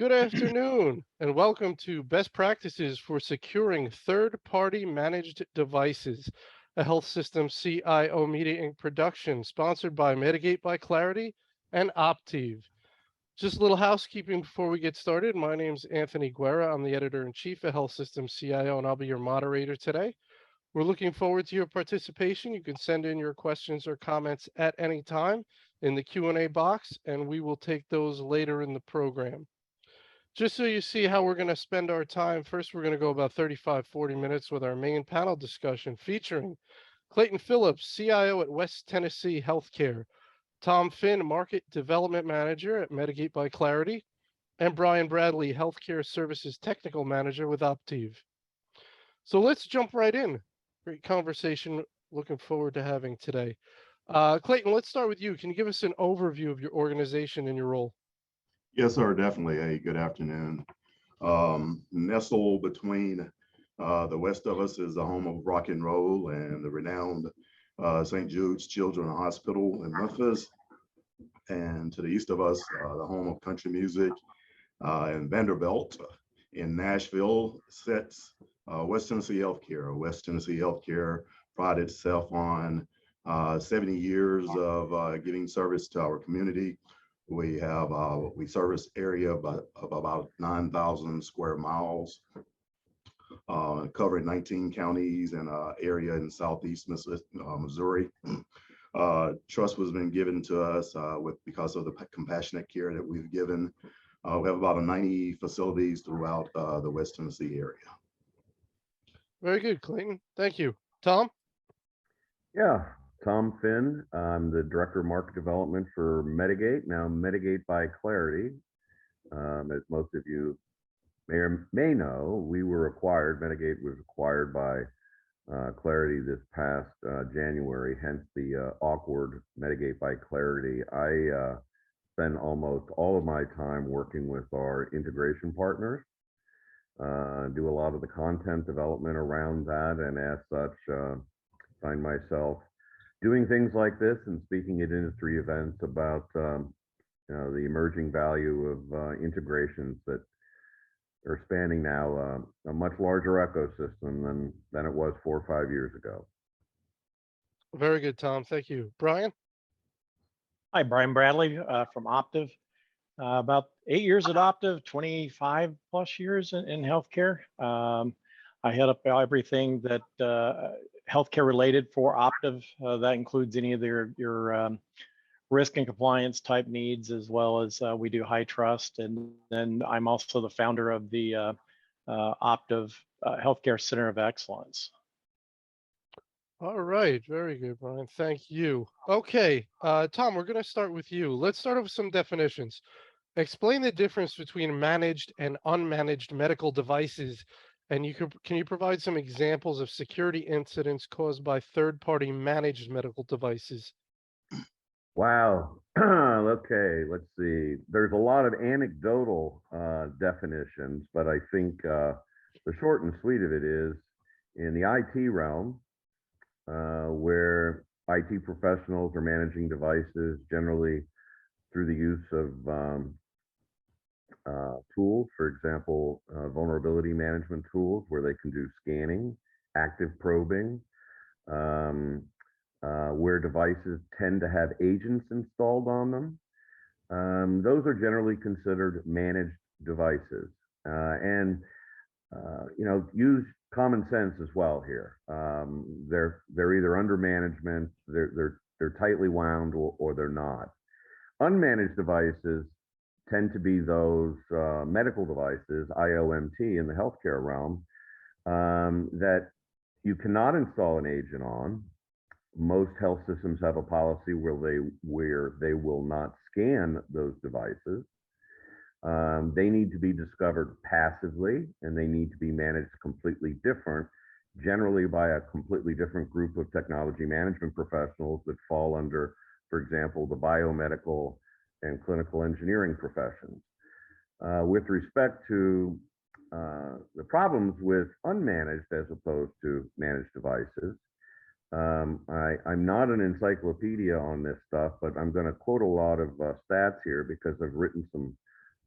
Good afternoon, and welcome to Best Practices for Securing Third-Party Managed Devices, a health system CIO meeting production sponsored by Medigate by Claroty and Optiv. Just a little housekeeping before we get started. My name's Anthony Guerra. I'm the editor-in-chief of Health System CIO, and I'll be your moderator today. We're looking forward to your participation. You can send in your questions or comments at any time in the Q&A box, and we will take those later in the program. Just so you see how we're going to spend our time, first we're going to go about 35, 40 minutes with our main panel discussion featuring Clayton Phillips, CIO at West Tennessee Healthcare, Tom Finn, Market Development Manager at Medigate by Claroty, and Brian Bradley, Healthcare Services Technical Manager with Optiv. So let's jump right in. Great conversation. Looking forward to having today. Clayton, let's start with you. Can you give us an overview of your organization and your role? Yes, sir, definitely. Hey, good afternoon. Nestled between the west of us is the home of rock and roll and the renowned St. Jude's Children's Hospital in Memphis. And to the east of us, the home of country music and Vanderbilt in Nashville sits West Tennessee Healthcare. West Tennessee Healthcare prided itself on 70 years of giving service to our community. We have we service area of about 9,000 square miles, covering 19 counties and area in southeast Missouri. Trust was been given to us because of the compassionate care that we've given. We have about 90 facilities throughout the West Tennessee area. Very good, Clayton. Thank you. Tom? Yeah, Tom Finn. I'm the Director of Market Development for Medigate, now Medigate by Claroty. As most of you may or may know, Medigate was acquired by Claroty this past January, hence the awkward Medigate by Claroty. I spend almost all of my time working with our integration partners, do a lot of the content development around that, and as such, find myself doing things like this and speaking at industry events about the emerging value of integrations that are spanning now a much larger ecosystem than it was 4 or 5 years ago. Very good, Tom. Thank you. Brian? Hi, Brian Bradley from Optiv. About 8 years at Optiv, 25 plus years in healthcare. I head up everything that healthcare related for Optiv. That includes any of your risk and compliance type needs, as well as we do high trust. And then I'm also the founder of the Optiv Healthcare Center of Excellence. All right. Very good, Brian. Thank you. Okay. Tom, we're going to start with you. Let's start with some definitions. Explain the difference between managed and unmanaged medical devices. And can you provide some examples of security incidents caused by third-party managed medical devices? Wow. Okay, let's see. There's a lot of anecdotal definitions, but I think the short and sweet of it is in the IT realm, where IT professionals are managing devices generally through the use of tools, for example, vulnerability management tools where they can do scanning, active probing, where devices tend to have agents installed on them. Those are generally considered managed devices. And use common sense as well here. They're either under management, they're tightly wound, or they're not. Unmanaged devices tend to be those medical devices, IOMT in the healthcare realm, that you cannot install an agent on. Most health systems have a policy where they will not scan those devices. They need to be discovered passively, and they need to be managed completely different, generally by a completely different group of technology management professionals that fall under, for example, the biomedical and clinical engineering professions. With respect to the problems with unmanaged as opposed to managed devices, I'm not an encyclopedia on this stuff, but I'm going to quote a lot of stats here because I've written some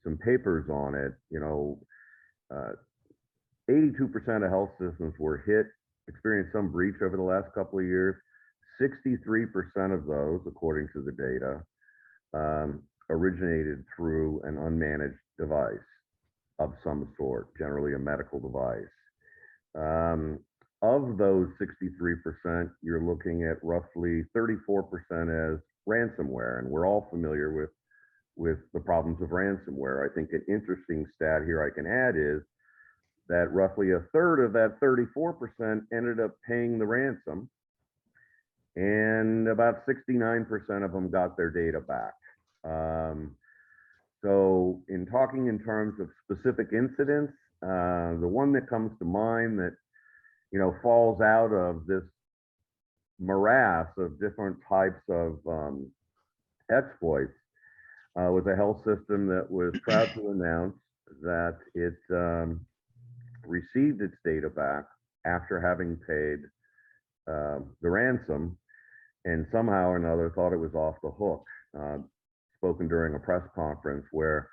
some papers on it. 82% of health systems were experienced some breach over the last couple of years. 63% of those, according to the data, originated through an unmanaged device of some sort, generally a medical device. Of those 63%, you're looking at roughly 34% as ransomware, and we're all familiar with the problems of ransomware. I think an interesting stat here I can add is that roughly a third of that 34% ended up paying the ransom, and about 69% of them got their data back. So in talking in terms of specific incidents, the one that comes to mind that falls out of this morass of different types of exploits was a health system that was proud to announce that it received its data back after having paid the ransom, and somehow or another thought it was off the hook. Spoken during a press conference where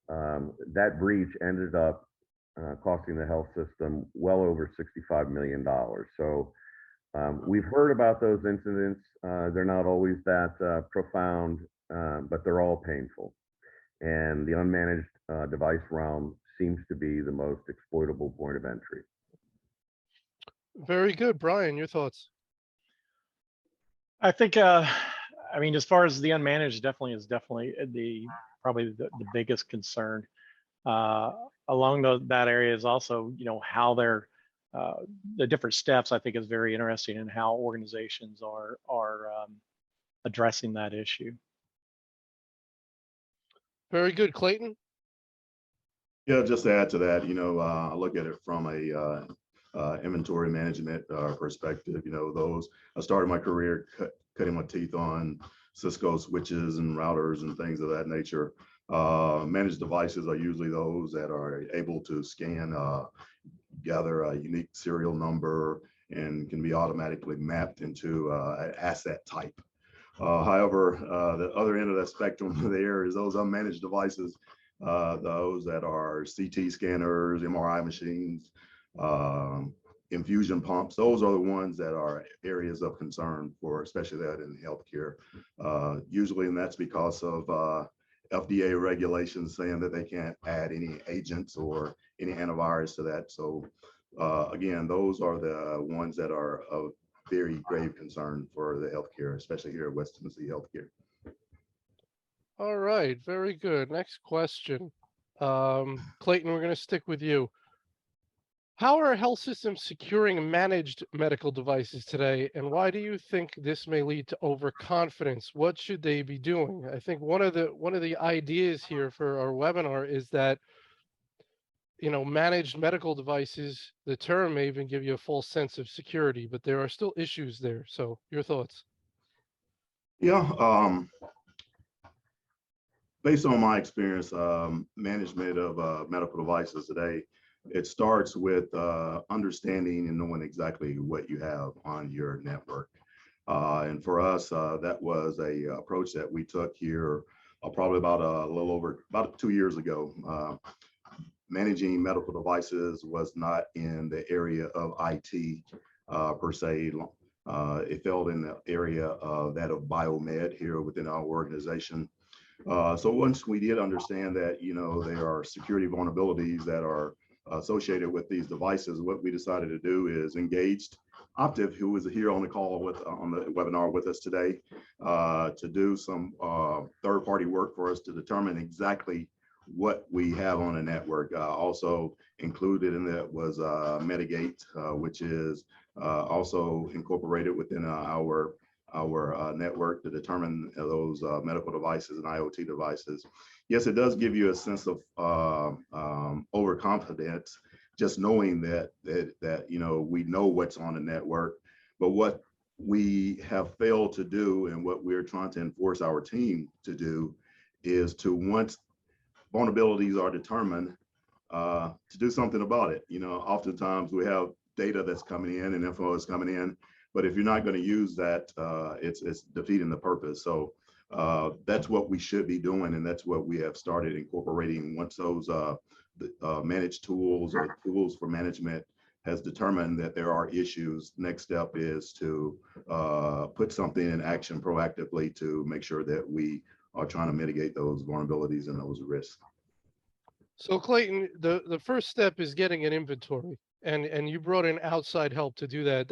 that breach ended up costing the health system well over $65 million. So we've heard about those incidents. They're not always that profound, but they're all painful. And the unmanaged device realm seems to be the most exploitable point of entry. Very good. Brian, your thoughts? I think, I mean, as far as the unmanaged, is definitely probably the biggest concern. Along that area is also, how they're the different steps. I think is very interesting in how organizations are addressing that issue. Very good, Clayton. Yeah, just to add to that, I look at it from a inventory management perspective. I started my career cutting my teeth on Cisco switches and routers and things of that nature. Managed devices are usually those that are able to scan, gather a unique serial number, and can be automatically mapped into an asset type. However, the other end of that spectrum there is those unmanaged devices, those that are CT scanners, MRI machines, infusion pumps. Those are the ones that are areas of concern for, especially that in healthcare. Usually, and that's because of FDA regulations saying that they can't add any agents or any antivirus to that. So again, those are the ones that are of very grave concern for the healthcare, especially here at West Tennessee Healthcare. All right, very good. Next question. Clayton, we're going to stick with you. How are health systems securing managed medical devices today, and why do you think this may lead to overconfidence? What should they be doing? I think one of the ideas here for our webinar is that managed medical devices, the term may even give you a false sense of security, but there are still issues there. So your thoughts? Yeah, based on my experience, management of medical devices today, it starts with understanding and knowing exactly what you have on your network. And for us, that was a approach that we took here probably about a little over about 2 years ago. Managing medical devices was not in the area of IT per se. It fell in the area of that of biomed here within our organization. So once we did understand that, there are security vulnerabilities that are associated with these devices, what we decided to do is engaged Optiv, who is here on the call on the webinar with us today, to do some third-party work for us to determine exactly what we have on a network. Also included in that was Medigate, which is also incorporated within our network to determine those medical devices and IoT devices. Yes, it does give you a sense of overconfidence, just knowing that we know what's on the network. But what we have failed to do, and what we're trying to enforce our team to do, is to, once vulnerabilities are determined, to do something about it. Oftentimes we have data that's coming in and info is coming in, but if you're not going to use that, it's defeating the purpose. So that's what we should be doing, and that's what we have started incorporating. Once those managed tools or tools for management has determined that there are issues, next step is to put something in action proactively to make sure that we are trying to mitigate those vulnerabilities and those risks. So Clayton, the first step is getting an inventory, and you brought in outside help to do that.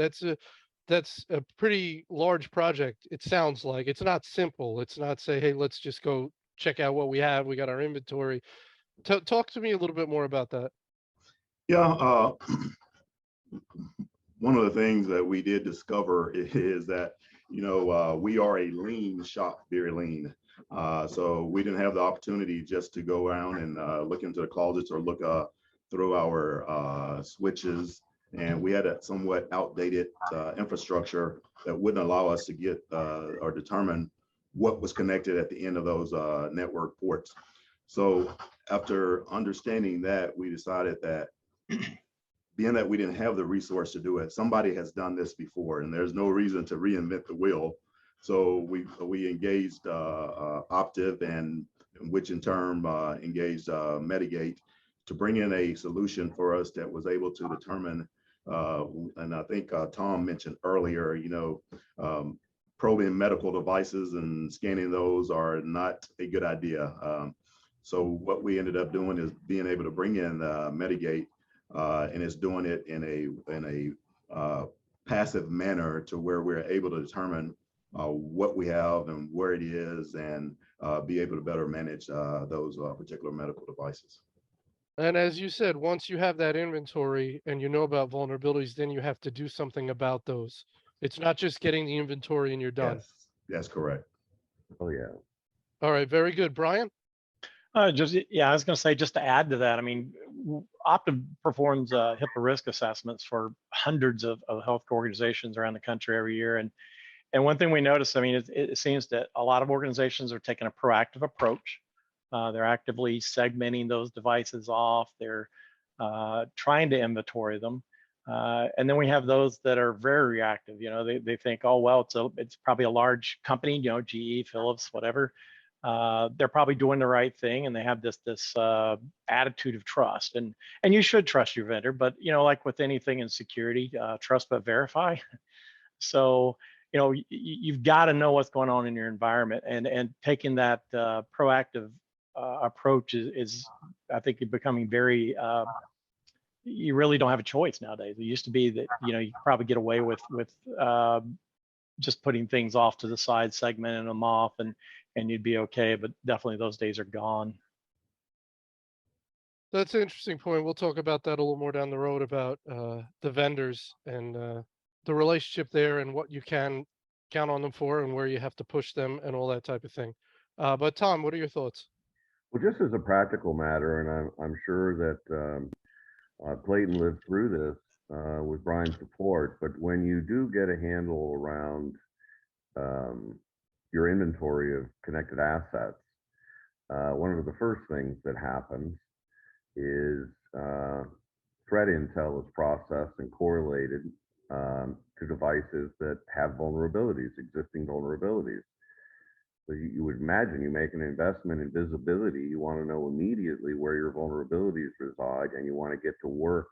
That's a pretty large project. It sounds like it's not simple. It's not say, hey, let's just go check out what we have. We got our inventory. Talk to me a little bit more about that. Yeah, one of the things that we did discover is that, we are a lean shop, very lean. So we didn't have the opportunity just to go around and look into the closets or look through our switches. And we had a somewhat outdated infrastructure that wouldn't allow us to get or determine what was connected at the end of those network ports. So after understanding that, we decided that being that we didn't have the resource to do it, somebody has done this before, and there's no reason to reinvent the wheel. So we engaged Optiv, and which in turn engaged Medigate to bring in a solution for us that was able to determine, and I think Tom mentioned earlier, probing medical devices and scanning those are not a good idea. So what we ended up doing is being able to bring in Medigate, and it's doing it in a passive manner to where we're able to determine what we have and where it is, and be able to better manage those particular medical devices. And as you said, once you have that inventory and you know about vulnerabilities, then you have to do something about those. It's not just getting the inventory and you're done. Yes, that's correct. Oh, yeah. All right, very good. Brian? I was going to say, just to add to that, I mean, Optiv performs HIPAA risk assessments for hundreds of health organizations around the country every year. And one thing we notice, I mean, it seems that a lot of organizations are taking a proactive approach. They're actively segmenting those devices off. They're trying to inventory them. And then we have those that are very reactive. They think, oh, well, it's probably a large company, GE, Phillips, whatever. They're probably doing the right thing, and they have this attitude of trust. And you should trust your vendor, but like with anything in security, trust but verify. So you've got to know what's going on in your environment, and taking that proactive approach is I think becoming very. You really don't have a choice nowadays. It used to be that you probably get away with just putting things off to the side, segmenting them off, and you'd be okay. But definitely those days are gone. That's an interesting point. We'll talk about that a little more down the road about the vendors and the relationship there and what you can count on them for and where you have to push them and all that type of thing. But Tom, what are your thoughts? Well, just as a practical matter, and I'm sure that Clayton lived through this with Brian's support, but when you do get a handle around your inventory of connected assets, one of the first things that happens is threat intel is processed and correlated to devices that have vulnerabilities, existing vulnerabilities. So you would imagine you make an investment in visibility, you want to know immediately where your vulnerabilities reside, and you want to get to work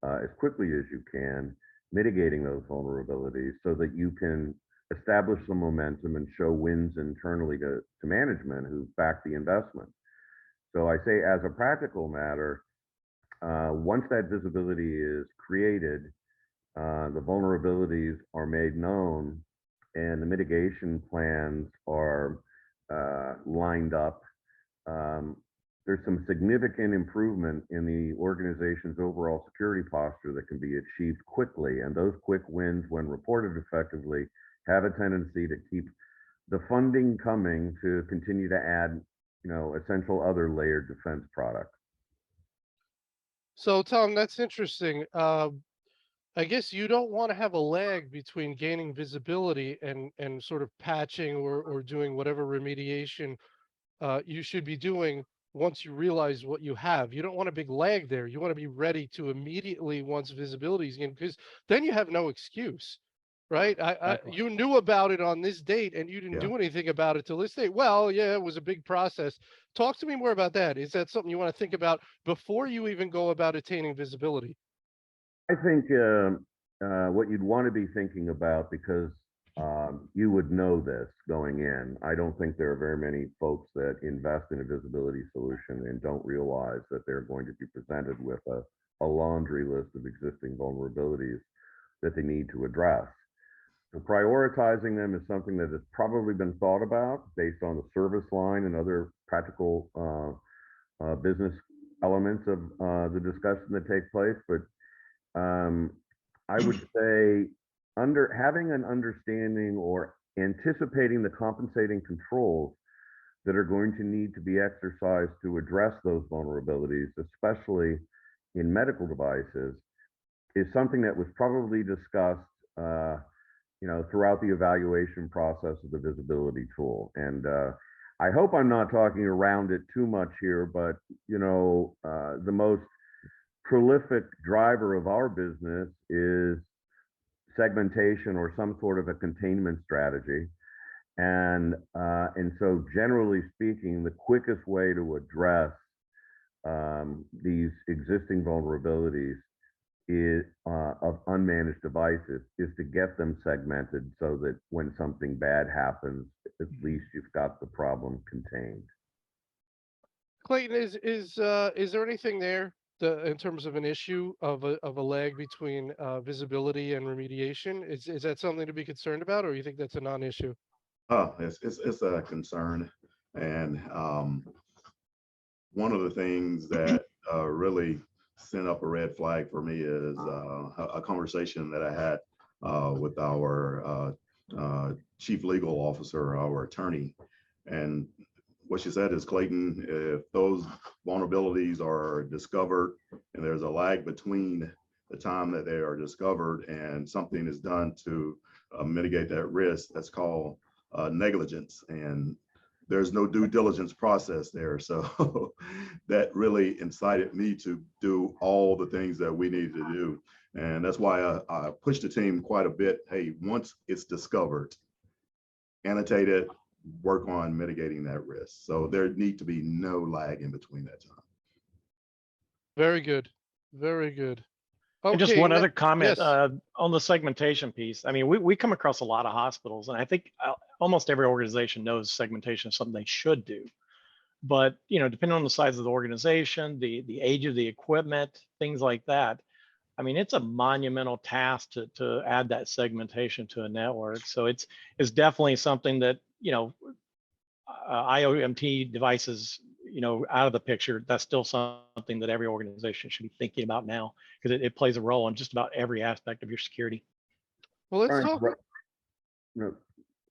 as quickly as you can mitigating those vulnerabilities so that you can establish some momentum and show wins internally to management who've backed the investment. So I say, as a practical matter, once that visibility is created, the vulnerabilities are made known, and the mitigation plans are lined up. There's some significant improvement in the organization's overall security posture that can be achieved quickly. And those quick wins, when reported effectively, have a tendency to keep the funding coming to continue to add, essential other layered defense products. So Tom, that's interesting. I guess you don't want to have a lag between gaining visibility and sort of patching or doing whatever remediation you should be doing once you realize what you have. You don't want a big lag there. You want to be ready to immediately, once visibility is in, because then you have no excuse. right? Exactly. You knew about it on this date and you didn't Yeah. do anything about it till this date. Well, yeah, it was a big process. Talk to me more about that. Is that something you want to think about before you even go about attaining visibility? I think what you'd want to be thinking about, because you would know this going in. I don't think there are very many folks that invest in a visibility solution and don't realize that they're going to be presented with a laundry list of existing vulnerabilities that they need to address. So prioritizing them is something that has probably been thought about based on the service line and other practical business elements of the discussion that take place. But I would say having an understanding or anticipating the compensating controls that are going to need to be exercised to address those vulnerabilities, especially in medical devices, is something that was probably discussed, throughout the evaluation process of the visibility tool. And I hope I'm not talking around it too much here, but the most prolific driver of our business is segmentation or some sort of a containment strategy. And so generally speaking, the quickest way to address these existing vulnerabilities of unmanaged devices is to get them segmented so that when something bad happens, at least you've got the problem contained. Clayton, is there anything there in terms of an issue of a lag between visibility and remediation? Is that something to be concerned about, or you think that's a non-issue? It's a concern. And one of the things that really sent up a red flag for me is a conversation that I had with our chief legal officer, our attorney. And what she said is, Clayton, if those vulnerabilities are discovered and there's a lag between the time that they are discovered and something is done to mitigate that risk, that's called negligence. And there's no due diligence process there. So that really incited me to do all the things that we needed to do. And that's why I pushed the team quite a bit. Hey, once it's discovered, annotate it, work on mitigating that risk. So there need to be no lag in between that time. Very good. Very good. And just Okay. one other comment Yes. on the segmentation piece. I mean, we come across a lot of hospitals, and I think almost every organization knows segmentation is something they should do. But depending on the size of the organization, the age of the equipment, things like that, I mean, it's a monumental task to add that segmentation to a network. So it's definitely something that IoT devices, out of the picture, that's still something that every organization should be thinking about now, because it plays a role in just about every aspect of your security. Well, let's Brian's talk. right. No,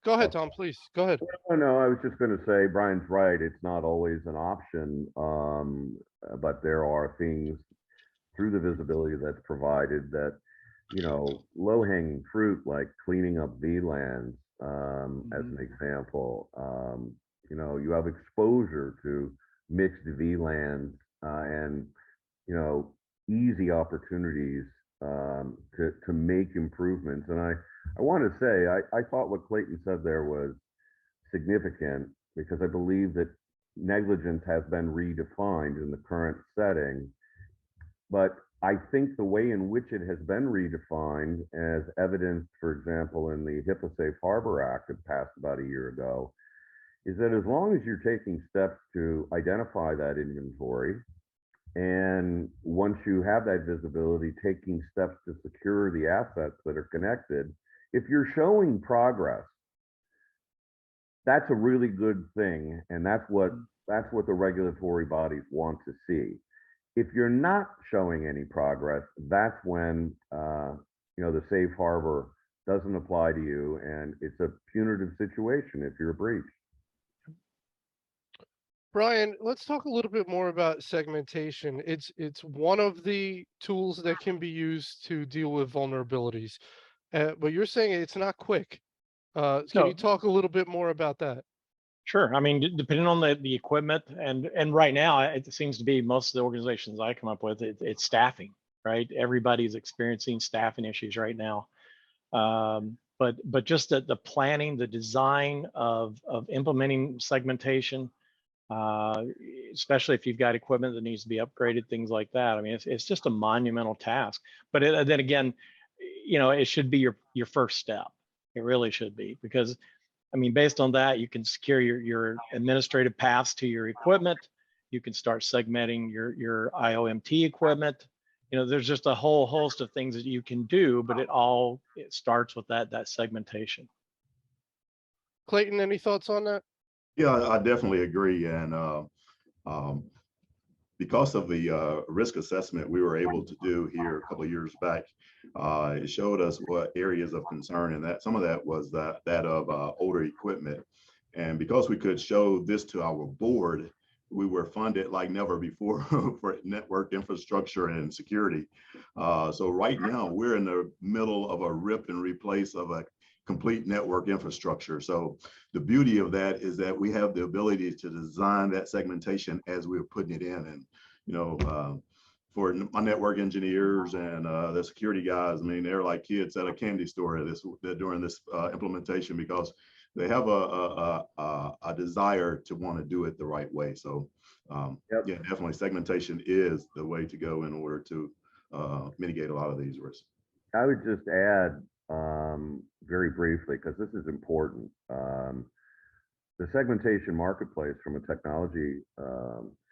Go ahead, Tom, please. Go ahead. no, I was just going to say, Brian's right. It's not always an option, but there are things through the visibility that's provided that, low-hanging fruit, like cleaning up VLANs, as an example. You have exposure to mixed VLANs and easy opportunities to make improvements. And I want to say I thought what Clayton said there was significant, because I believe that negligence has been redefined in the current setting. But I think the way in which it has been redefined, as evidenced, for example, in the HIPAA Safe Harbor Act that passed about a year ago, is that as long as you're taking steps to identify that inventory, and once you have that visibility, taking steps to secure the assets that are connected, if you're showing progress, that's a really good thing. And that's what the regulatory bodies want to see. If you're not showing any progress, that's when the safe harbor doesn't apply to you, and it's a punitive situation if you're breached. Brian, let's talk a little bit more about segmentation. It's one of the tools that can be used to deal with vulnerabilities, but you're saying it's not quick. Can you talk a little bit more about that? Sure. I mean, depending on the equipment, and right now it seems to be most of the organizations I come up with, it's staffing, right? Everybody's experiencing staffing issues right now. but just the planning, the design of implementing segmentation, especially if you've got equipment that needs to be upgraded, things like that. I mean, it's just a monumental task. But then again, it should be your first step. It really should be, because I mean, based on that, you can secure your administrative paths to your equipment. You can start segmenting your IOMT equipment. There's just a whole host of things that you can do, but it starts with that segmentation. Clayton, any thoughts on that? Yeah, I definitely agree. And um, because of the risk assessment we were able to do here a couple of years back, it showed us what areas of concern, and that some of that was that of older equipment. And because we could show this to our board, we were funded like never before for network infrastructure and security. So right now we're in the middle of a rip and replace of a complete network infrastructure. So the beauty of that is that we have the ability to design that segmentation as we're putting it in. And for my network engineers and the security guys, I mean, they're like kids at a candy store during this implementation, because they have a desire to want to do it the right way. So yeah, definitely segmentation is the way to go in order to mitigate a lot of these risks. I would just add very briefly, because this is important. The segmentation marketplace from a technology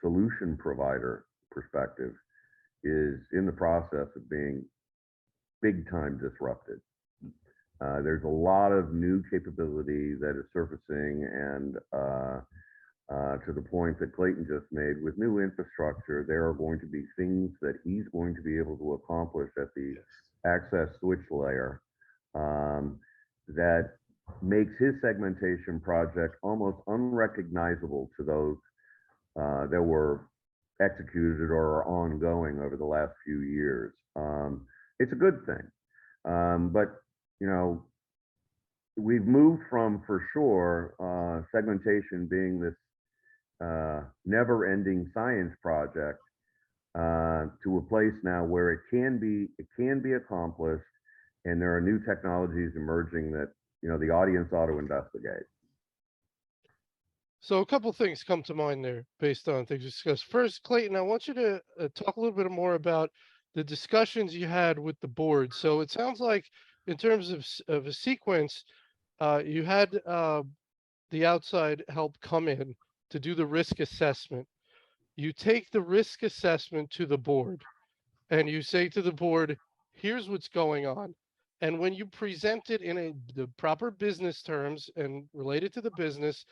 solution provider perspective is in the process of being big time disrupted. There's a lot of new capability that is surfacing, and to the point that Clayton just made, with new infrastructure, there are going to be things that he's going to be able to accomplish at the access switch layer that makes his segmentation project almost unrecognizable to those that were executed or are ongoing over the last few years. It's a good thing, but we've moved from, for sure, segmentation being this never-ending science project to a place now where it can be accomplished, and there are new technologies emerging that the audience ought to investigate. So a couple things come to mind there based on things discussed. First, Clayton, I want you to talk a little bit more about the discussions you had with the board. So it sounds like, in terms of a sequence, you had the outside help come in to do the risk assessment. You take the risk assessment to the board, and you say to the board, here's what's going on. And when you present it in the proper business terms and related to the business,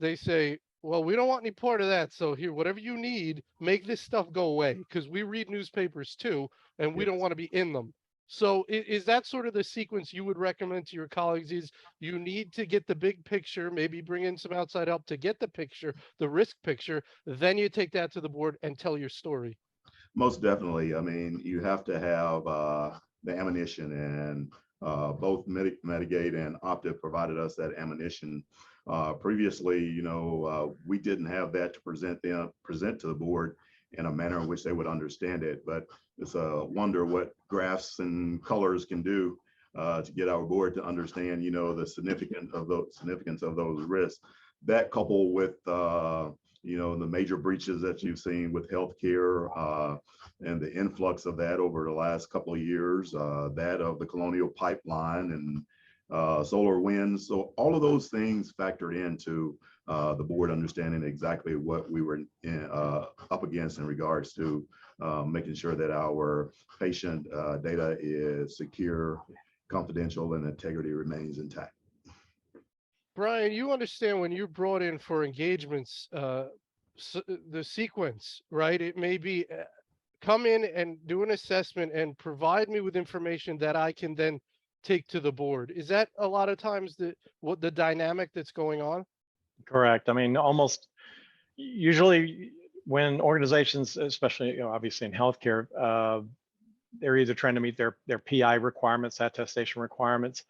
they say, well, we don't want any part of that. So here, whatever you need, make this stuff go away, because we read newspapers too, and we don't want to be in them. So is that sort of the sequence you would recommend to your colleagues? Is you need to get the big picture, maybe bring in some outside help to get the picture, the risk picture, then you take that to the board and tell your story? Most definitely. I mean, you have to have the ammunition, and both Medigate and Optiv provided us that ammunition. Previously, we didn't have that to present to the board in a manner in which they would understand it. But it's a wonder what graphs and colors can do to get our board to understand, the significance of those risks. That, coupled with the major breaches that you've seen with healthcare and the influx of that over the last couple of years, that of the Colonial Pipeline and solar winds. So all of those things factored into the board understanding exactly what we were up against in regards to making sure that our patient data is secure, confidential, and integrity remains intact. Brian, you understand when you're brought in for engagements, the sequence, right? It may be come in and do an assessment and provide me with information that I can then take to the board. Is that a lot of times what the dynamic that's going on? Correct. I mean, almost usually when organizations, especially obviously in healthcare, they're either trying to meet their PI requirements, attestation requirements,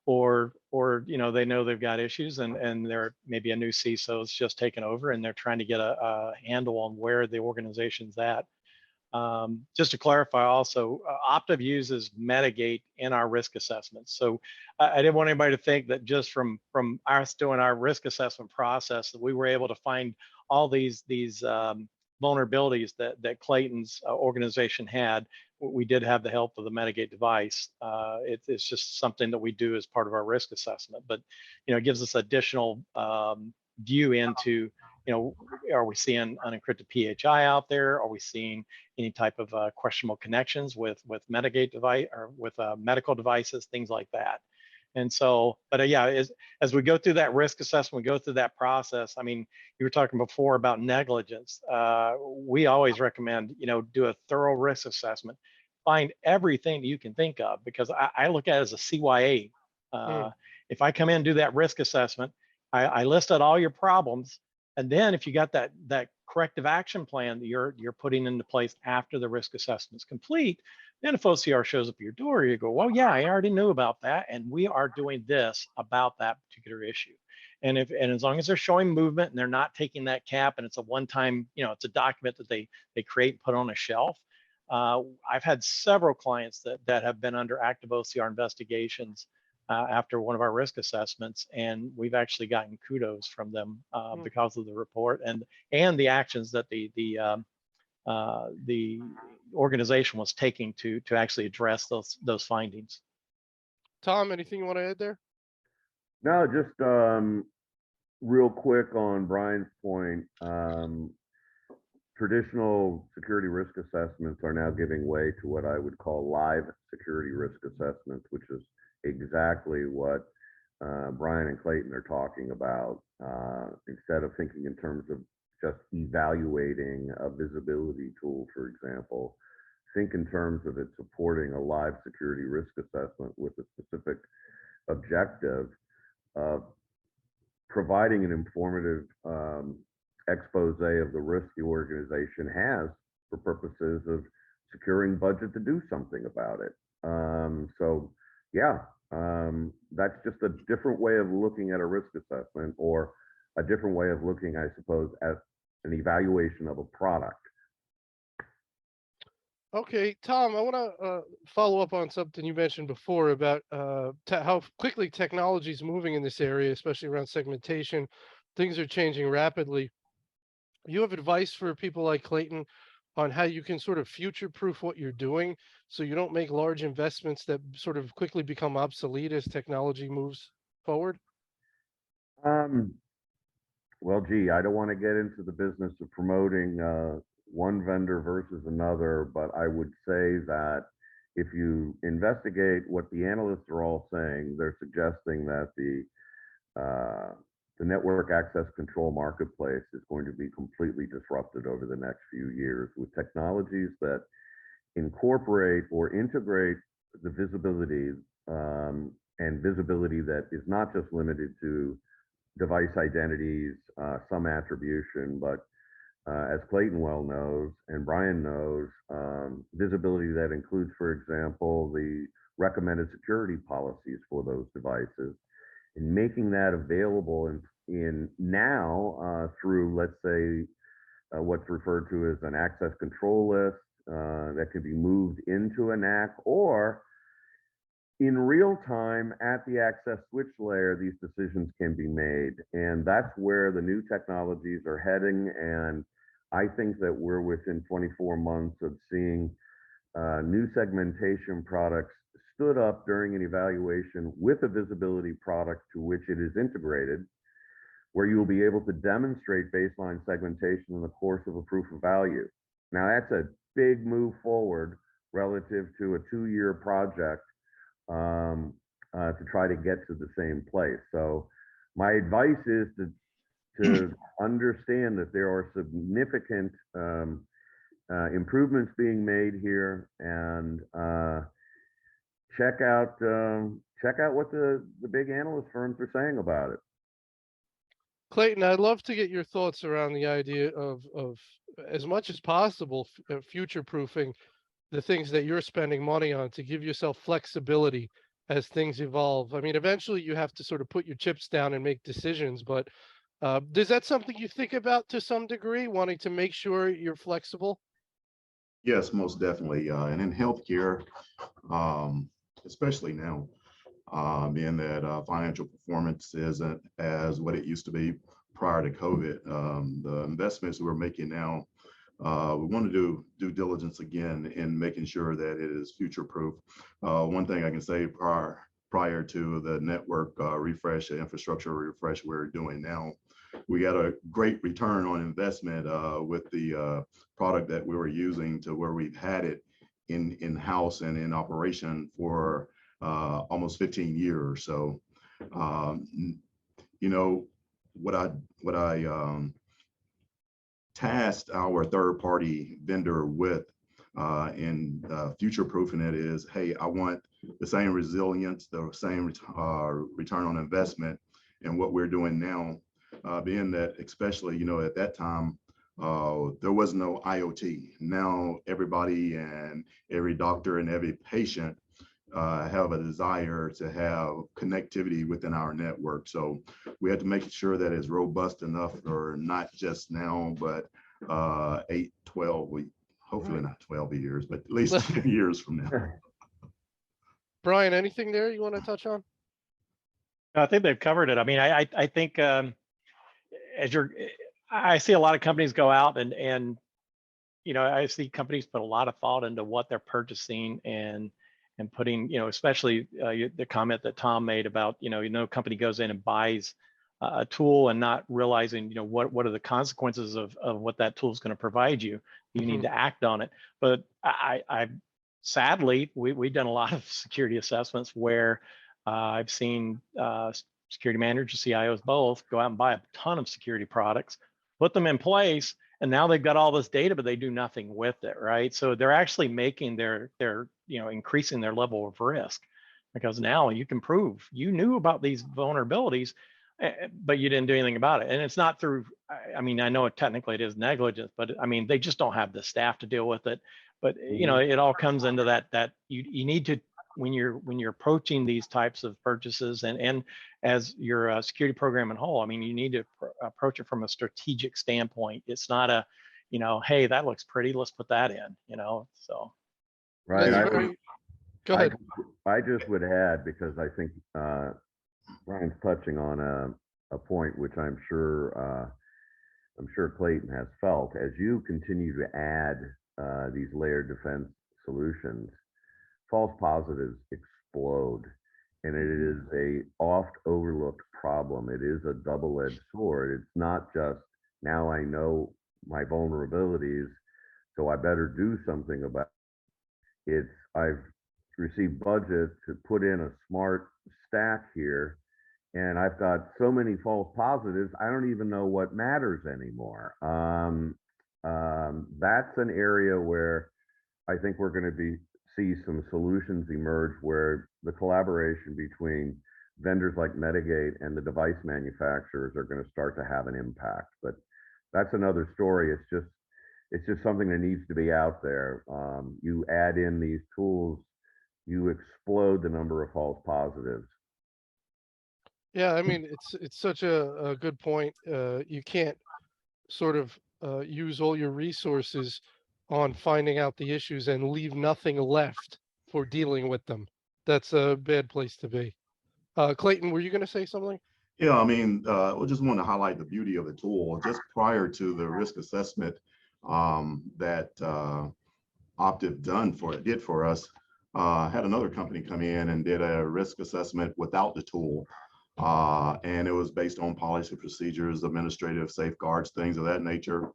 or they know they've got issues, and they're maybe a new CISO is just taken over, and they're trying to get a handle on where the organization's at. Just to clarify also, Optiv uses Medigate in our risk assessments. So I didn't want anybody to think that just from us doing our risk assessment process that we were able to find all these vulnerabilities that Clayton's organization had. We did have the help of the Medigate device. It's just something that we do as part of our risk assessment, but it gives us additional view into, are we seeing unencrypted PHI out there? Are we seeing any type of questionable connections with Medigate device or with medical devices, things like that? And so, but yeah, as we go through that risk assessment, we go through that process. I mean, you were talking before about negligence. We always recommend, do a thorough risk assessment, find everything that you can think of, because I look at it as a CYA. If I come in and do that risk assessment, I listed all your problems, and then if you got that corrective action plan that you're putting into place after the risk assessment is complete, then if OCR shows up at your door, you go, well, yeah, I already knew about that, and we are doing this about that particular issue. And as long as they're showing movement and they're not taking that cap, and it's a one-time, it's a document that they create and put on a shelf. I've had several clients that have been under active OCR investigations after one of our risk assessments, and we've actually gotten kudos from them because of the report and the actions that the organization was taking to actually address those findings. Tom, anything you want to add there? No, just real quick on Brian's point. Traditional security risk assessments are now giving way to what I would call live security risk assessments, which is exactly what Brian and Clayton are talking about. Instead of thinking in terms of just evaluating a visibility tool, for example, think in terms of it supporting a live security risk assessment with a specific objective of providing an informative expose of the risk the organization has for purposes of securing budget to do something about it. So yeah, that's just a different way of looking at a risk assessment, or a different way of looking, I suppose, at an evaluation of a product. Okay, Tom, I want to follow up on something you mentioned before about how quickly technology is moving in this area, especially around segmentation. Things are changing rapidly. You have advice for people like Clayton on how you can sort of future-proof what you're doing so you don't make large investments that sort of quickly become obsolete as technology moves forward? Well, gee, I don't want to get into the business of promoting one vendor versus another, but I would say that if you investigate what the analysts are all saying, they're suggesting that the network access control marketplace is going to be completely disrupted over the next few years with technologies that incorporate or integrate the visibility and visibility that is not just limited to device identities, some attribution, but as Clayton well knows and Brian knows, visibility that includes, for example, the recommended security policies for those devices, and making that available in now through, let's say, what's referred to as an access control list that could be moved into a NAC, or in real time at the access switch layer, these decisions can be made. And that's where the new technologies are heading. And I think that we're within 24 months of seeing new segmentation products stood up during an evaluation with a visibility product to which it is integrated, where you will be able to demonstrate baseline segmentation in the course of a proof of value. Now, that's a big move forward relative to a 2-year project to try to get to the same place. So my advice is to understand that there are significant improvements being made here, and check out what the big analyst firms are saying about it. Clayton, I'd love to get your thoughts around the idea of as much as possible future-proofing the things that you're spending money on to give yourself flexibility as things evolve. I mean, eventually you have to sort of put your chips down and make decisions, but is that something you think about to some degree, wanting to make sure you're flexible? Yes, most definitely. And in healthcare, especially now, being that financial performance isn't as what it used to be prior to COVID. The investments we're making now, we want to do due diligence again in making sure that it is future proof. One thing I can say prior to the network refresh, the infrastructure refresh we're doing now, we got a great return on investment with the product that we were using, to where we've had it in-house and in operation for almost 15 years. So, you know, what I tasked our third-party vendor with in future proofing it is, hey, I want the same resilience, the same return on investment in what we're doing now, being that, especially, at that time, there was no IoT. Now everybody and every doctor and every patient have a desire to have connectivity within our network. So we had to make sure that it's robust enough for not just now, but 8, 12, hopefully not 12 years, but at least 10 years from now. Brian, anything there you want to touch on? I think they've covered it. I mean, I think I see a lot of companies go out and I see companies put a lot of thought into what they're purchasing and putting, especially the comment that Tom made about, company goes in and buys a tool and not realizing, what are the consequences of what that tool is going to provide you. You need to act on it. But I sadly, we've done a lot of security assessments where I've seen security managers, CIOs both go out and buy a ton of security products, put them in place, and now they've got all this data, but they do nothing with it, right? So they're actually making their increasing their level of risk, because now you can prove you knew about these vulnerabilities, but you didn't do anything about it. And it's not through, I mean, I know technically it is negligence, but I mean, they just don't have the staff to deal with it. But it all comes into that you need to, when you're approaching these types of purchases and as your security program in whole, I mean, you need to approach it from a strategic standpoint. It's not a, hey, that looks pretty, let's put that in, so. Right. Go ahead. I just would add, because I think Brian's touching on a point which I'm sure Clayton has felt. As you continue to add these layered defense solutions, false positives explode, and it is a oft overlooked problem. It is a double-edged sword. It's not just, now I know my vulnerabilities, so I better do something about it. It's, I've received budget to put in a smart stack here, and I've got so many false positives, I don't even know what matters anymore. That's an area where I think we're going to see some solutions emerge, where the collaboration between vendors like Medigate and the device manufacturers are going to start to have an impact. But that's another story. It's just something that needs to be out there. You add in these tools, you explode the number of false positives. Yeah, I mean, it's such a good point. You can't sort of use all your resources on finding out the issues and leave nothing left for dealing with them. That's a bad place to be. Clayton, were you going to say something? Yeah, I mean, we just want to highlight the beauty of the tool. Just prior to the risk assessment that Optiv did for us, had another company come in and did a risk assessment without the tool. And it was based on policy, procedures, administrative safeguards, things of that nature.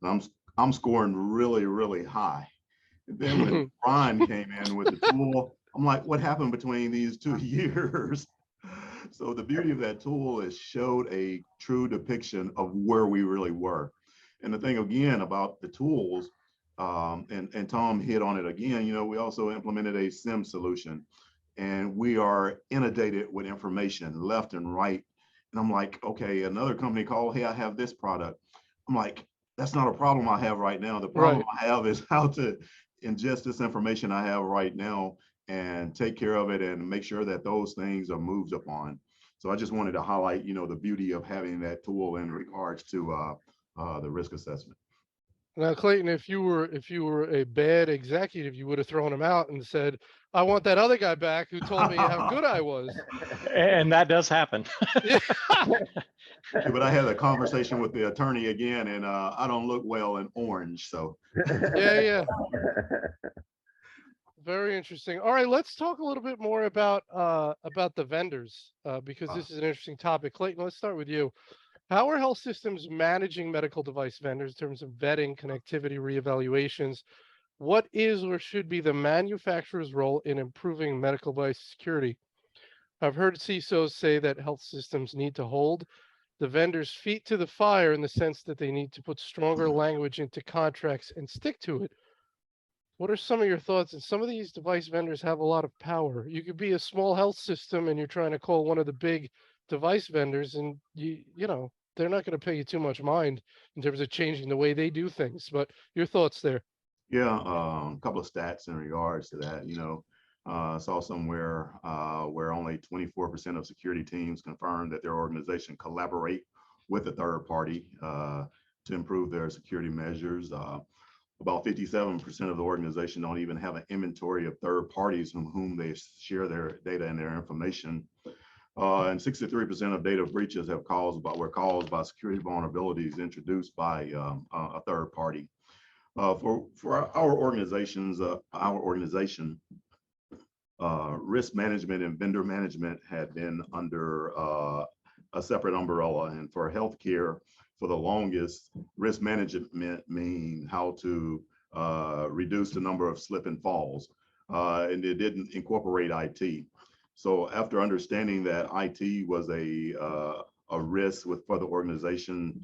And I'm scoring really, really high. And then when Brian came in with the tool, I'm like, what happened between these 2 years? So the beauty of that tool is showed a true depiction of where we really were. And the thing again about the tools, and Tom hit on it again, we also implemented a SIM solution, and we are inundated with information left and right. And I'm like, okay, another company called, hey, I have this product. I'm like, that's not a problem I have right now. The problem I have is how to ingest this information I have right now and take care of it and make sure that those things are moved upon. So I just wanted to highlight, the beauty of having that tool in regards to the risk assessment. Now, Clayton, if you were a bad executive, you would have thrown him out and said, "I want that other guy back who told me how good I was." And that does happen. Yeah, Yeah, but I had a conversation with the attorney again, and I don't look well in orange. So yeah. Very interesting. All right, let's talk a little bit more about the vendors because this is an interesting topic. Clayton, let's start with you. How are health systems managing medical device vendors in terms of vetting, connectivity, reevaluations? What is or should be the manufacturer's role in improving medical device security? I've heard CISOs say that health systems need to hold the vendors' feet to the fire in the sense that they need to put stronger language into contracts and stick to it. What are some of your thoughts? And some of these device vendors have a lot of power. You could be a small health system and you're trying to call one of the big device vendors, and you know they're not going to pay you too much mind in terms of changing the way they do things. But your thoughts there? yeah, a couple of stats in regards to that. Saw somewhere where only 24% of security teams confirmed that their organization collaborate with a third party to improve their security measures. About 57% of the organization don't even have an inventory of third parties from whom they share their data and their information. And 63% of data breaches were caused by security vulnerabilities introduced by a third party. For our organization, risk management and vendor management had been under a separate umbrella, and for healthcare, for the longest, risk management mean how to reduce the number of slip and falls, and it didn't incorporate IT. So after understanding that IT was a risk for the organization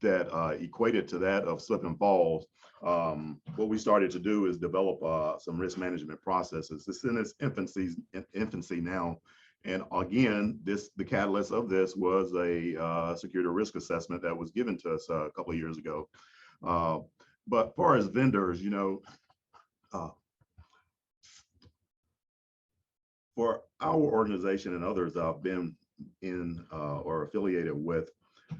that equated to that of slip and falls, what we started to do is develop some risk management processes. It's in its infancy now. And again, the catalyst of this was a security risk assessment that was given to us a couple of years ago. But as far as vendors, for our organization and others I've been in or affiliated with,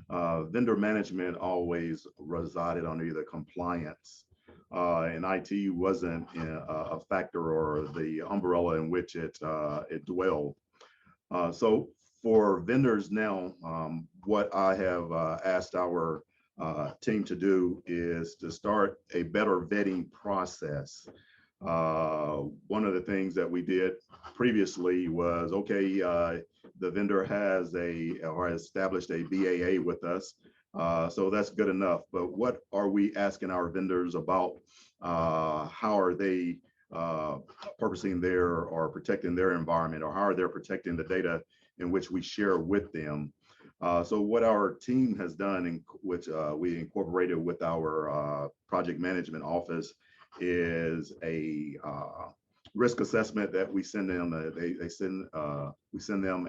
vendor management always resided under either compliance, and IT wasn't a factor or the umbrella in which it dwelled. So for vendors now, what I have asked our team to do is to start a better vetting process. One of the things that we did previously was, okay, the vendor has established a BAA with us. So that's good enough. But what are we asking our vendors about? How are they purposing or protecting their environment, or how are they protecting the data in which we share with them? So what our team has done, in which we incorporated with our project management office, is a risk assessment that we send them. We send them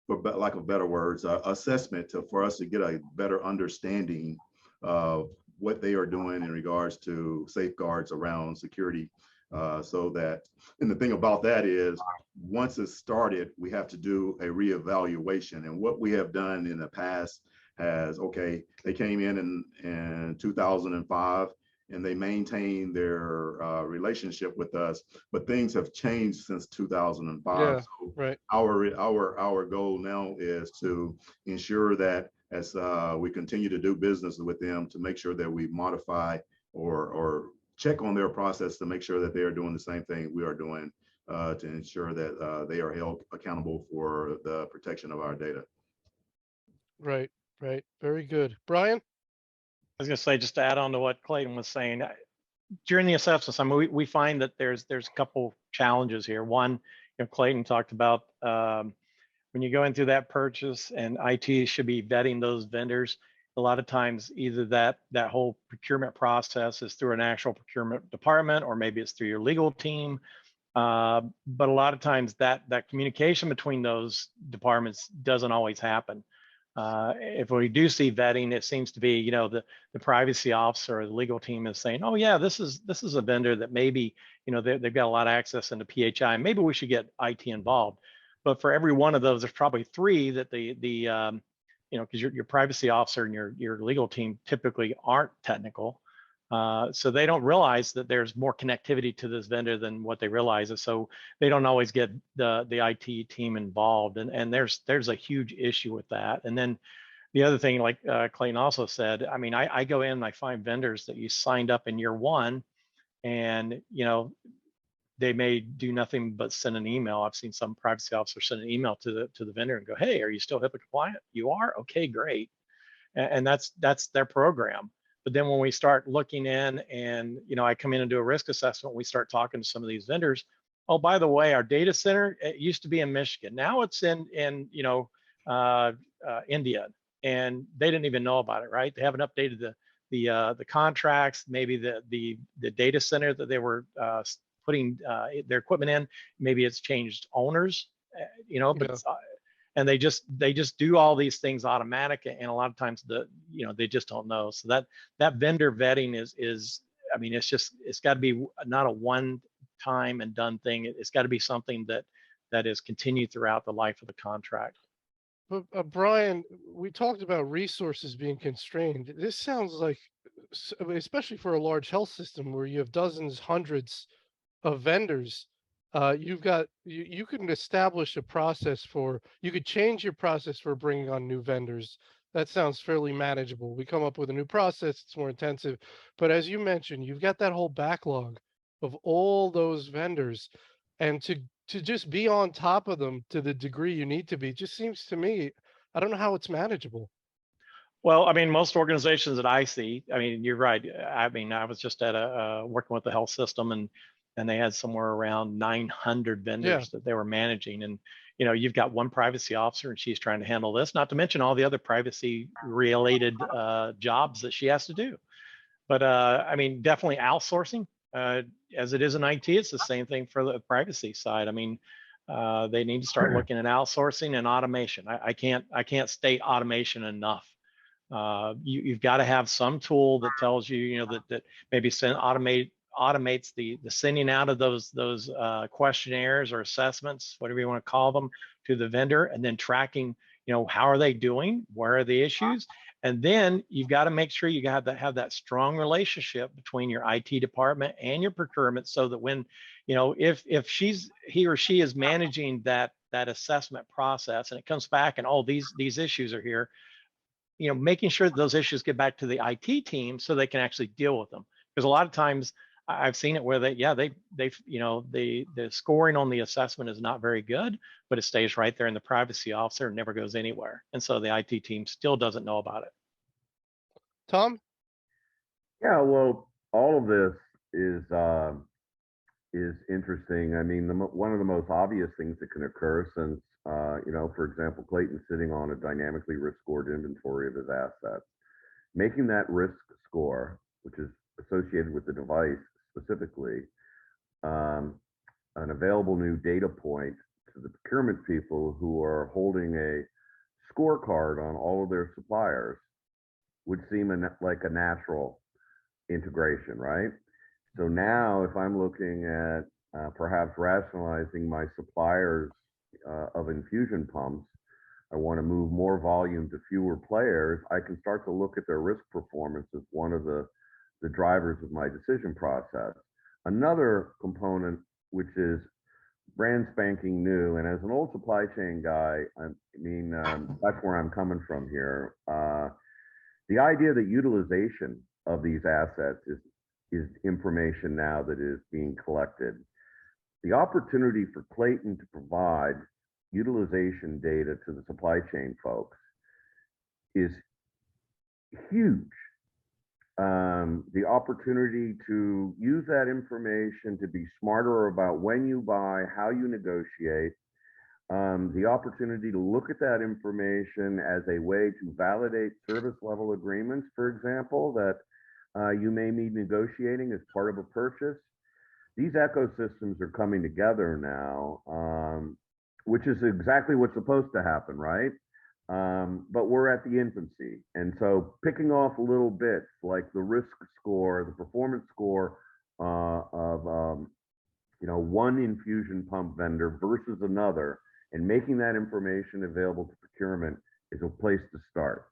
for lack of better words, assessment for us to get a better understanding of what they are doing in regards to safeguards around security. So that, and the thing about that is, once it's started, we have to do a reevaluation. And what we have done in the past okay, they came in 2005 and they maintained their relationship with us, but things have changed since 2005. Yeah, so right. Our goal now is to ensure that as we continue to do business with them, to make sure that we modify or check on their process to make sure that they are doing the same thing we are doing to ensure that they are held accountable for the protection of our data. Right. Very good. Brian? I was going to say, just to add on to what Clayton was saying, during the assessments, I mean, we find that there's a couple challenges here. One, Clayton talked about when you go into that purchase, and IT should be vetting those vendors. A lot of times, either that whole procurement process is through an actual procurement department, or maybe it's through your legal team. But a lot of times, that communication between those departments doesn't always happen. If we do see vetting, it seems to be, the privacy officer or the legal team is saying, oh yeah, this is a vendor that maybe, they've got a lot of access into PHI. Maybe we should get IT involved. But for every one of those, there's probably three that the because your privacy officer and your legal team typically aren't technical. So they don't realize that there's more connectivity to this vendor than what they realize. And so they don't always get the IT team involved. And there's a huge issue with that. And then the other thing, like Clayton also said, I mean, I go in and I find vendors that you signed up in year one, and they may do nothing but send an email. I've seen some privacy officers send an email to the vendor and go, "Hey, are you still HIPAA compliant?" "You are? Okay, great." And that's their program. But then when we start looking in, and I come in and do a risk assessment, we start talking to some of these vendors. "Oh, by the way, our data center, it used to be in Michigan. Now it's in India," and they didn't even know about it, right? They haven't updated the contracts, maybe the data center that they were putting their equipment in, maybe it's changed owners, but Yeah. and they just do all these things automatic, and a lot of times they just don't know. So that vendor vetting is I mean, it's got to be not a one time and done thing. It's got to be something that is continued throughout the life of the contract. But Brian, we talked about resources being constrained. This sounds like, especially for a large health system where you have dozens, hundreds of vendors, you can establish a process for, you could change your process for bringing on new vendors. That sounds fairly manageable. We come up with a new process, it's more intensive. But as you mentioned, you've got that whole backlog of all those vendors, and to just be on top of them to the degree you need to be just seems to me, I don't know how it's manageable. Well, I mean, most organizations that I see, I mean, you're right. I mean, I was just at working with the health system, and they had somewhere around 900 Yeah, vendors that they were managing. And, you've got one privacy officer and she's trying to handle this, not to mention all the other privacy related jobs that she has to do. But I mean, definitely outsourcing, as it is in IT, it's the same thing for the privacy side. I mean, they need to start looking at outsourcing and automation. I can't state automation enough. You've got to have some tool that tells you, that maybe automates the sending out of those questionnaires or assessments, whatever you want to call them, to the vendor, and then tracking, how are they doing, where are the issues, and then you've got to make sure you have that strong relationship between your IT department and your procurement, so that when, if he or she is managing that assessment process and it comes back and, oh, these issues are here, making sure that those issues get back to the IT team so they can actually deal with them. Because a lot of times I've seen it where the scoring on the assessment is not very good, but it stays right there in the privacy officer and never goes anywhere. And so the IT team still doesn't know about it. Tom. Yeah, well, all of this is interesting. I mean, one of the most obvious things that can occur, since for example, Clayton's sitting on a dynamically risk scored inventory of his assets, making that risk score, which is associated with the device specifically, an available new data point to the procurement people who are holding a scorecard on all of their suppliers, would seem like a natural integration, right? So now, if I'm looking at perhaps rationalizing my suppliers of infusion pumps, I want to move more volume to fewer players, I can start to look at their risk performance as one of the drivers of my decision process. Another component, which is brand spanking new, and as an old supply chain guy, I mean, that's where I'm coming from here. The idea that utilization of these assets is information now that is being collected. The opportunity for Clayton to provide utilization data to the supply chain folks is huge. The opportunity to use that information to be smarter about when you buy, how you negotiate, the opportunity to look at that information as a way to validate service level agreements, for example, that you may be negotiating as part of a purchase. These ecosystems are coming together now, which is exactly what's supposed to happen, right? But we're at the infancy. And so picking off little bits like the risk score, the performance score of one infusion pump vendor versus another, and making that information available to procurement is a place to start.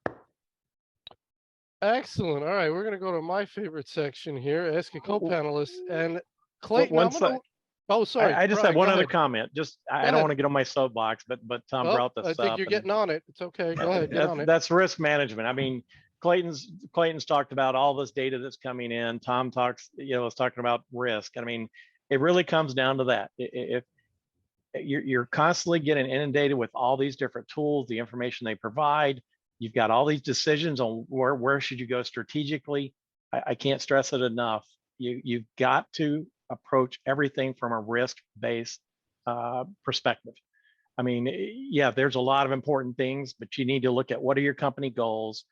Excellent. All right, we're going to go to my favorite section here, ask a co-panelist. And One, Clayton, I'm going to. Oh, sorry. I just have Brian, one go other ahead. comment. Just Go I don't ahead. want to get on my soapbox, but Tom Well, brought I this think up. you're And getting on it. It's okay. Go ahead, get on it. that's risk management. I mean, Clayton's talked about all this data that's coming in. Tom was talking about risk. I mean, it really comes down to that. If you're constantly getting inundated with all these different tools, the information they provide, you've got all these decisions on where should you go strategically. I can't stress it enough. You've got to approach everything from a risk-based perspective. I mean, yeah, there's a lot of important things, but you need to look at what are your company goals,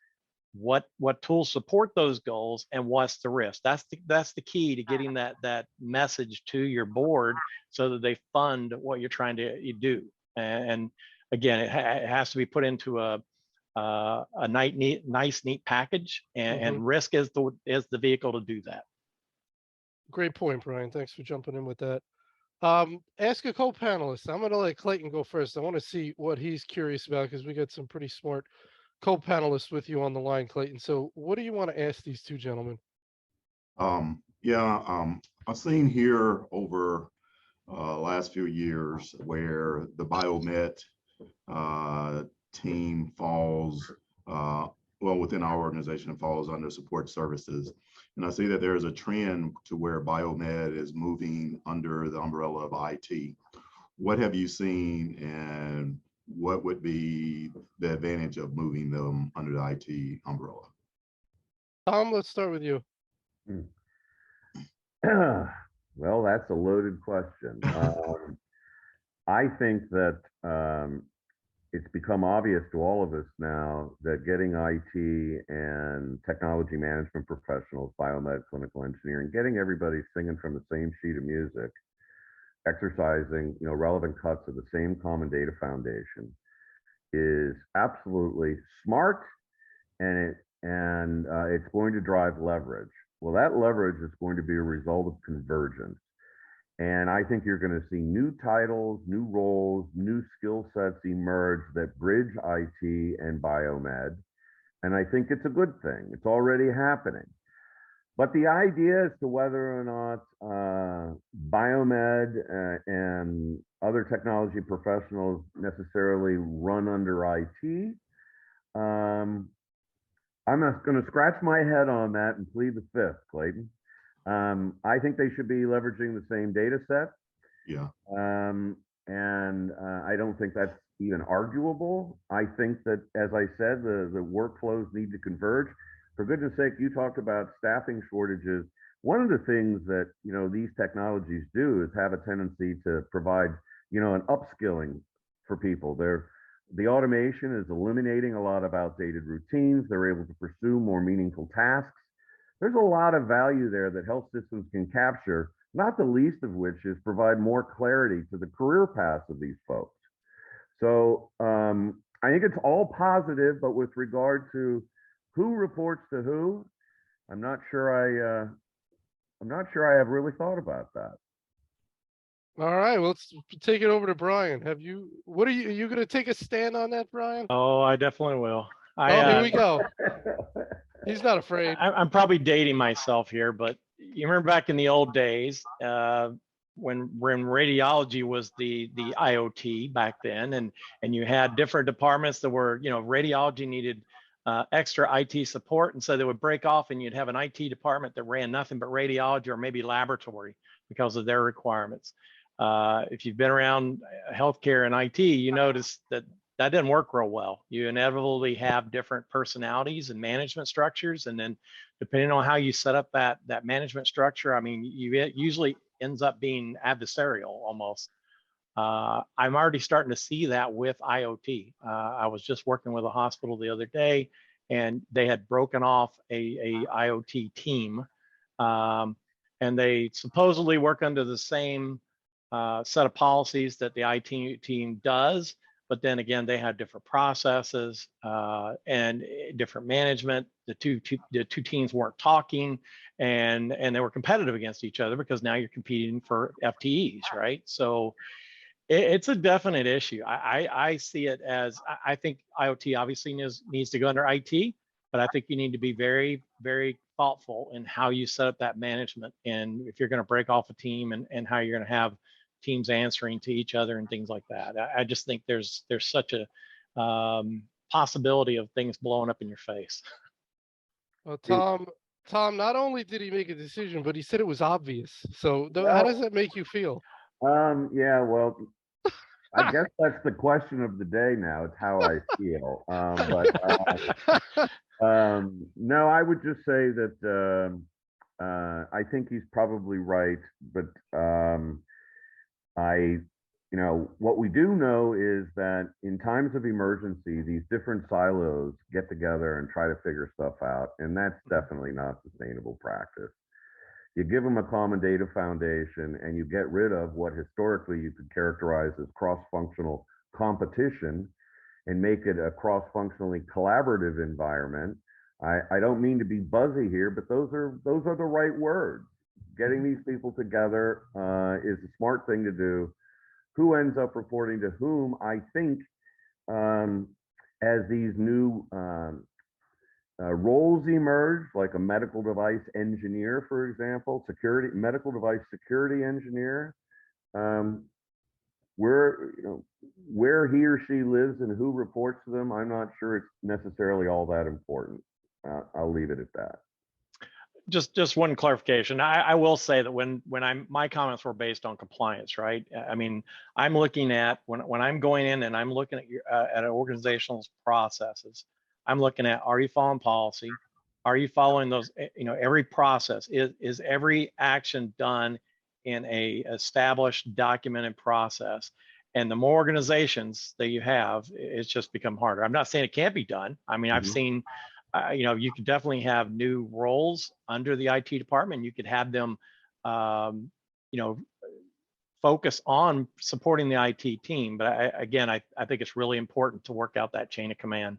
what tools support those goals, and what's the risk. That's the key to getting that message to your board so that they fund what you're trying to do. And again, it has to be put into a nice, neat package, and risk is the vehicle to do that. Great point, Brian. Thanks for jumping in with that. Ask a co-panelist. I'm going to let Clayton go first. I want to see what he's curious about because we got some pretty smart co-panelists with you on the line, Clayton. So what do you want to ask these two gentlemen? I've seen here over last few years where the biomed team falls, within our organization, it falls under support services. And I see that there is a trend to where biomed is moving under the umbrella of IT. What have you seen, and what would be the advantage of moving them under the IT umbrella? Tom, let's start with you. Well, that's a loaded question. I think that it's become obvious to all of us now that getting IT and technology management professionals, biomed, clinical engineering, getting everybody singing from the same sheet of music, exercising, relevant cuts of the same common data foundation is absolutely smart, and it's going to drive leverage. Well, that leverage is going to be a result of convergence. And I think you're going to see new titles, new roles, new skill sets emerge that bridge IT and biomed. And I think it's a good thing. It's already happening. But the idea as to whether or not biomed and other technology professionals necessarily run under IT, I'm going to scratch my head on that and plead the fifth, Clayton. I think they should be leveraging the same data set. Yeah. I don't think that's even arguable. I think that, as I said, the workflows need to converge. For goodness sake, you talked about staffing shortages. One of the things that these technologies do is have a tendency to provide an upskilling for people. The automation is eliminating a lot of outdated routines. They're able to pursue more meaningful tasks. There's a lot of value there that health systems can capture, not the least of which is provide more clarity to the career paths of these folks. So I think it's all positive, but with regard to who reports to who, I'm not sure I have really thought about that. All right, well, let's take it over to Brian. Are you going to take a stand on that, Brian? Oh, I definitely will. Here we go. He's not afraid. I'm probably dating myself here, but you remember back in the old days when radiology was the IoT back then, and you had different departments that were, radiology needed extra IT support, and so they would break off, and you'd have an IT department that ran nothing but radiology or maybe laboratory because of their requirements. If you've been around healthcare and IT, you notice that didn't work real well. You inevitably have different personalities and management structures, and then depending on how you set up that management structure, I mean, it usually ends up being adversarial almost. I'm already starting to see that with IoT. I was just working with a hospital the other day, and they had broken off a IoT team, and they supposedly work under the same set of policies that the IT team does. But then again, they had different processes and different management. The two teams weren't talking, and they were competitive against each other because now you're competing for FTEs, right? So It's a definite issue. I see it as, I think IoT obviously needs to go under IT, but I think you need to be very, very thoughtful in how you set up that management. And if you're going to break off a team and how you're going to have teams answering to each other and things like that. I just think there's such a possibility of things blowing up in your face. Well, It- Tom, not only did he make a decision, but he said it was obvious. So how Well, does that make you feel? yeah, well, I guess that's the question of the day now. It's how I feel. No, I would just say that I think he's probably right, but what we do know is that in times of emergency, these different silos get together and try to figure stuff out, and that's definitely not sustainable practice. You give them a common data foundation and you get rid of what historically you could characterize as cross-functional competition and make it a cross-functionally collaborative environment. I don't mean to be buzzy here, but those are the right words. Getting these people together is a smart thing to do. Who ends up reporting to whom? I think as these new roles emerge, like a medical device engineer, for example, medical device security engineer, where he or she lives and who reports to them, I'm not sure it's necessarily all that important. I'll leave it at that. Just one clarification. I will say that when my comments were based on compliance, right? I mean, I'm looking at when I'm going in and I'm looking at an organizational processes, I'm looking at, are you following policy? Are you following those, every process? Is every action done in a established documented process? And the more organizations that you have, it's just become harder. I'm not saying it can't be done. I mean, I've seen, you could definitely have new roles under the IT department. You could have them, focus on supporting the IT team. But I think it's really important to work out that chain of command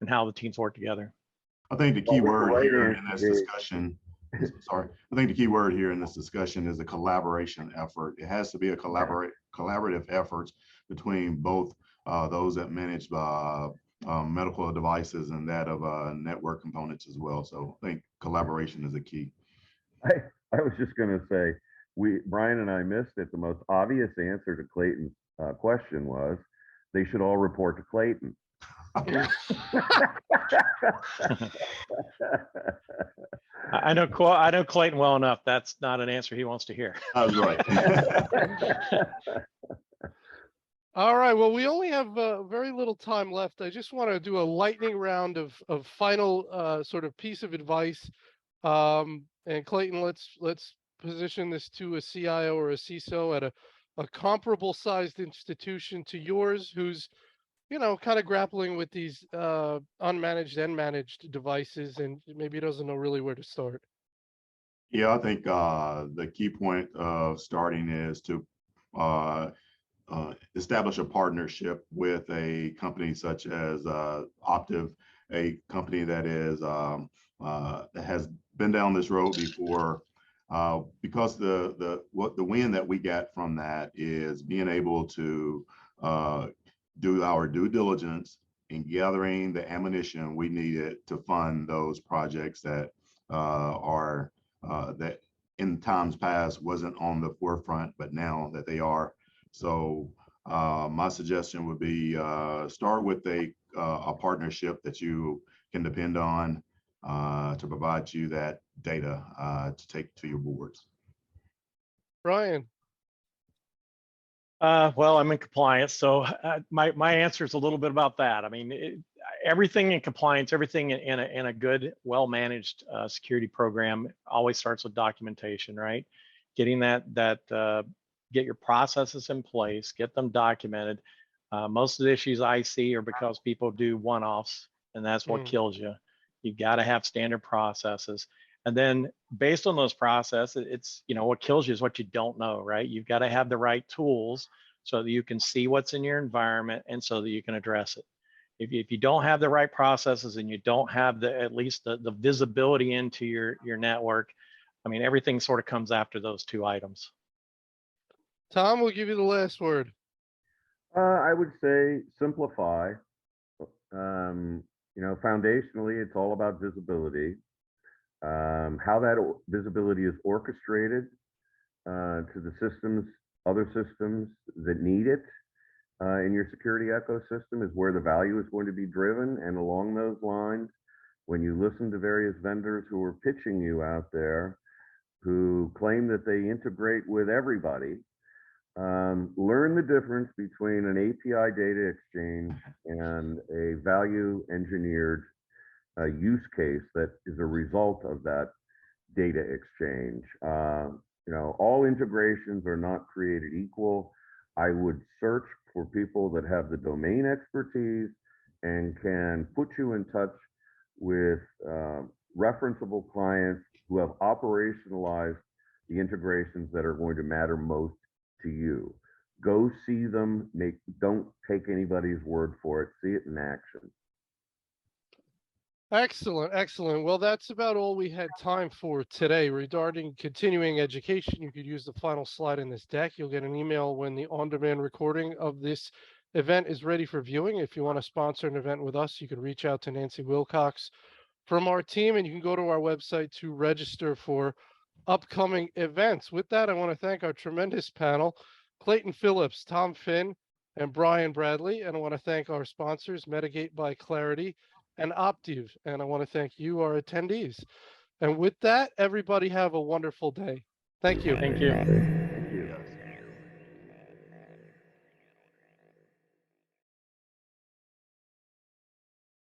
and how the teams work together. I think the key word right here in in this is- discussion, sorry, I think the key word here in this discussion is a collaboration effort. It has to be a collaborative efforts between both those that manage medical devices and that of network components as well. So I think collaboration is a key. I was just going to say, Brian and I missed it. The most obvious answer to Clayton's question was they should all report to Clayton. I know Clayton well enough. That's not an answer he wants to hear. I was right. All right. Well, we only have very little time left. I just want to do a lightning round of final sort of piece of advice. And Clayton, let's position this to a CIO or a CISO at a comparable sized institution to yours, who's kind of grappling with these unmanaged and managed devices, and maybe doesn't know really where to start. Yeah, I think the key point of starting is to establish a partnership with a company such as Optiv, a company that has been down this road before. Because the win that we get from that is being able to do our due diligence in gathering the ammunition we needed to fund those projects that that in times past wasn't on the forefront, but now that they are. So my suggestion would be start with a partnership that you can depend on to provide you that data to take to your boards. Brian. Well, I'm in compliance, so my answer is a little bit about that. I mean, everything in compliance, everything in a good, well-managed security program always starts with documentation, right? Getting get your processes in place, get them documented. Most of the issues I see are because people do one-offs, and that's what kills you. You got to have standard processes. And then based on those processes, it's, what kills you is what you don't know, right? You've got to have the right tools so that you can see what's in your environment and so that you can address it. If you don't have the right processes and you don't have at least the visibility into your network, I mean, everything sort of comes after those two items. Tom, we'll give you the last word. I would say simplify. Foundationally, it's all about visibility. How that visibility is orchestrated to the systems, other systems that need it in your security ecosystem is where the value is going to be driven. And along those lines, when you listen to various vendors who are pitching you out there, who claim that they integrate with everybody, learn the difference between an API data exchange and a value engineered use case that is a result of that data exchange. All integrations are not created equal. I would search for people that have the domain expertise and can put you in touch with referenceable clients who have operationalized the integrations that are going to matter most to you. Go see them. Don't take anybody's word for it. See it in action. Excellent, excellent. Well, that's about all we had time for today. Regarding continuing education, you could use the final slide in this deck. You'll get an email when the on-demand recording of this event is ready for viewing. If you want to sponsor an event with us, you can reach out to Nancy Wilcox from our team, and you can go to our website to register for upcoming events. With that, I want to thank our tremendous panel, Clayton Phillips, Tom Finn, and Brian Bradley. And I want to thank our sponsors, Medigate by Claroty and Optiv. And I want to thank you, our attendees. And with that, everybody have a wonderful day. Thank you. Thank you.